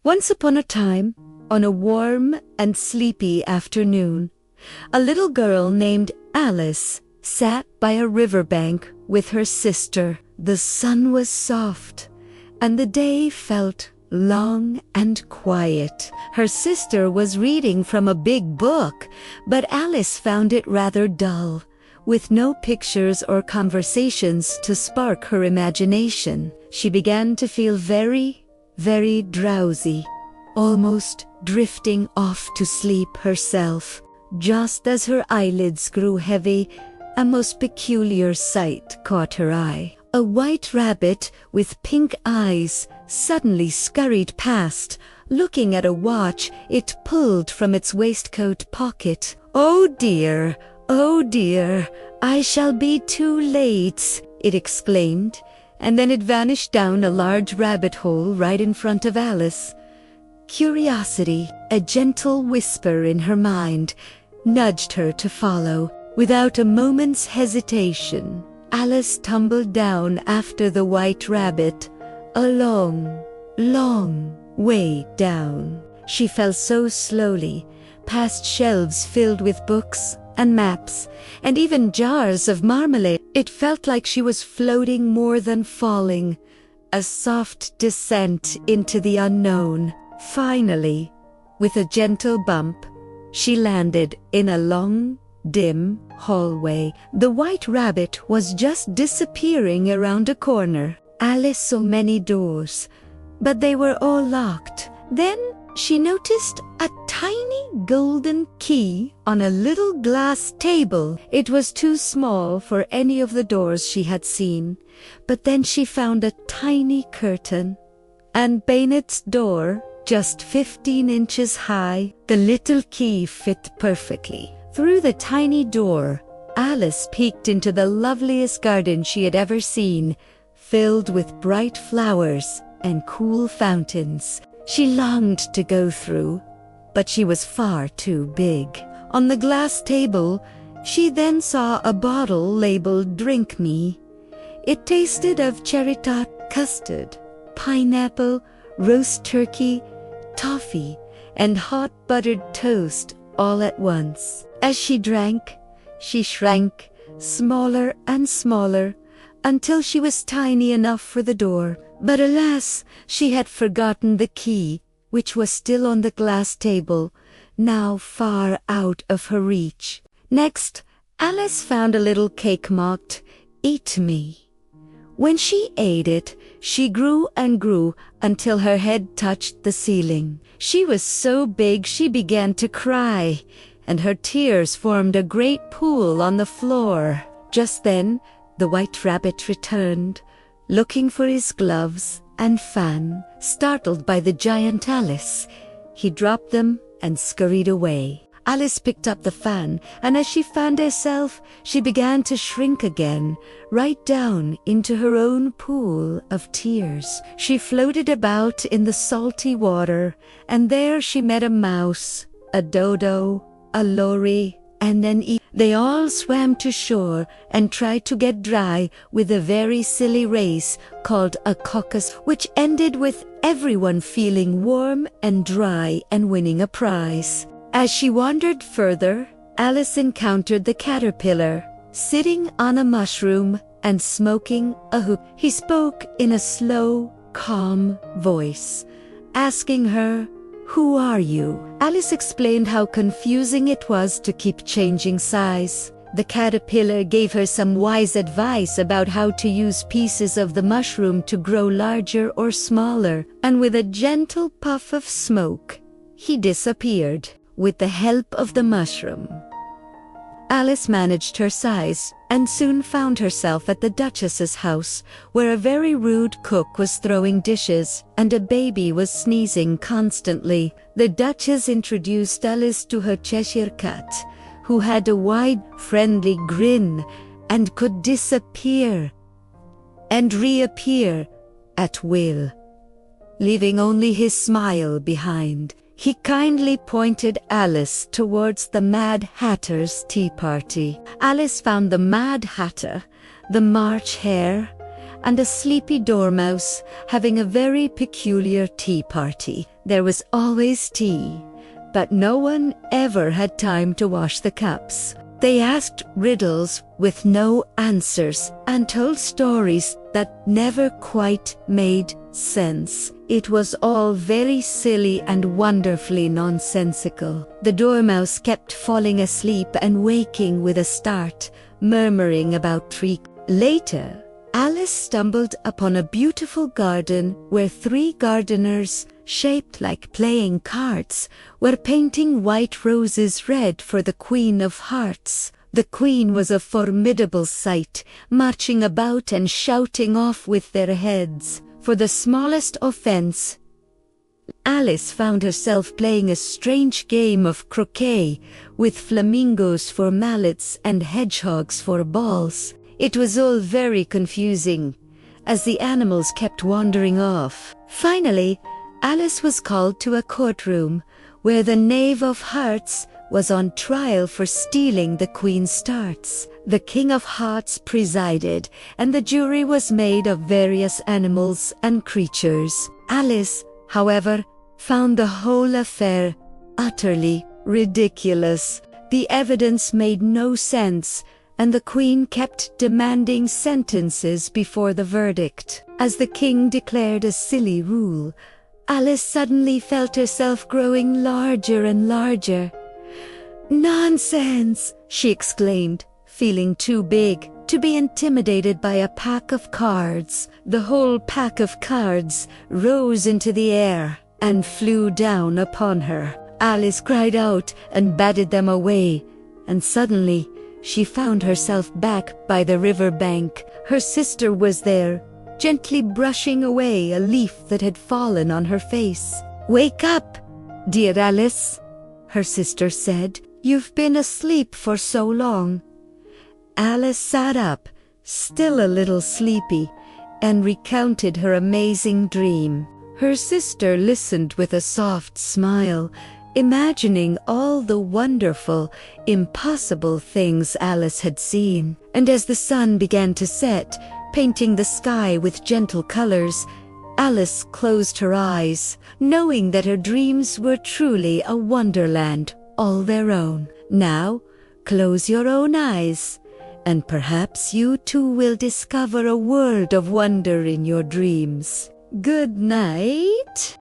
Once upon a time, on a warm and sleepy afternoon, a little girl named Alice sat by a riverbank with her sister. The sun was soft, and the day felt long and quiet. Her sister was reading from a big book, but Alice found it rather dull, with no pictures or conversations to spark her imagination. She began to feel very, very drowsy, almost drifting off to sleep herself. Just as her eyelids grew heavy, a most peculiar sight caught her eye. A white rabbit with pink eyes suddenly scurried past, looking at a watch it pulled from its waistcoat pocket. "Oh dear, I shall be too late," it exclaimed, and then it vanished down a large rabbit hole right in front of Alice. Curiosity, a gentle whisper in her mind, nudged her to follow. Without a moment's hesitation, Alice tumbled down after the white rabbit, a long, long way down. She fell so slowly, past shelves filled with books and maps, and even jars of marmalade. It felt like she was floating more than falling, a soft descent into the unknown. Finally, with a gentle bump, she landed in a long, dim hallway. The white rabbit was just disappearing around a corner. Alice saw many doors, but they were all locked. Then she noticed a tiny golden key on a little glass table. It was too small for any of the doors she had seen, but then she found a tiny curtain, and Baynett's door, just 15 inches high. The little key fit perfectly. Through the tiny door, Alice peeked into the loveliest garden she had ever seen, filled with bright flowers and cool fountains. She longed to go through, but she was far too big. On the glass table, she then saw a bottle labeled "Drink Me." It tasted of cherry tart custard, pineapple, roast turkey, toffee, and hot buttered toast all at once. As she drank, she shrank smaller and smaller until she was tiny enough for the door. But alas, she had forgotten the key, which was still on the glass table, now far out of her reach. Next, Alice found a little cake marked "Eat Me." When she ate it, she grew and grew until her head touched the ceiling. She was so big she began to cry, and her tears formed a great pool on the floor. Just then, the white rabbit returned, looking for his gloves and fan. Startled by the giant Alice, he dropped them and scurried away. Alice picked up the fan, and as she fanned herself, she began to shrink again, right down into her own pool of tears. She floated about in the salty water, and there she met a mouse, a dodo, a lory, and an eel. They all swam to shore and tried to get dry with a very silly race called a caucus, which ended with everyone feeling warm and dry and winning a prize. As she wandered further, Alice encountered the caterpillar, sitting on a mushroom and smoking a hookah. He spoke in a slow, calm voice, asking her, "Who are you?" Alice explained how confusing it was to keep changing size. The caterpillar gave her some wise advice about how to use pieces of the mushroom to grow larger or smaller, and with a gentle puff of smoke, he disappeared. With the help of the mushroom, Alice managed her size and soon found herself at the Duchess's house, where a very rude cook was throwing dishes and a baby was sneezing constantly. The Duchess introduced Alice to her Cheshire Cat, who had a wide, friendly grin and could disappear and reappear at will, leaving only his smile behind. He kindly pointed Alice towards the Mad Hatter's tea party. Alice found the Mad Hatter, the March Hare, and a sleepy dormouse having a very peculiar tea party. There was always tea, but no one ever had time to wash the cups. They asked riddles with no answers and told stories that never quite made sense. It was all very silly and wonderfully nonsensical. The dormouse kept falling asleep and waking with a start, murmuring about trees. Later, Alice stumbled upon a beautiful garden where 3 gardeners, shaped like playing cards, were painting white roses red for the Queen of Hearts. The Queen was a formidable sight, marching about and shouting off with their heads. For the smallest offense, Alice found herself playing a strange game of croquet with flamingos for mallets and hedgehogs for balls. It was all very confusing, as the animals kept wandering off. Finally, Alice was called to a courtroom where the Knave of Hearts was on trial for stealing the Queen's tarts. The King of Hearts presided, and the jury was made of various animals and creatures. Alice, however, found the whole affair utterly ridiculous. The evidence made no sense, and the Queen kept demanding sentences before the verdict. As the King declared a silly rule, Alice suddenly felt herself growing larger and larger. "Nonsense!" she exclaimed, feeling too big to be intimidated by a pack of cards. The whole pack of cards rose into the air and flew down upon her. Alice cried out and batted them away, and suddenly she found herself back by the river bank. Her sister was there, gently brushing away a leaf that had fallen on her face. "Wake up, dear Alice," her sister said. "You've been asleep for so long." Alice sat up, still a little sleepy, and recounted her amazing dream. Her sister listened with a soft smile, imagining all the wonderful, impossible things Alice had seen. And as the sun began to set, painting the sky with gentle colors, Alice closed her eyes, knowing that her dreams were truly a wonderland all their own. Now, close your own eyes, and perhaps you too will discover a world of wonder in your dreams. Good night.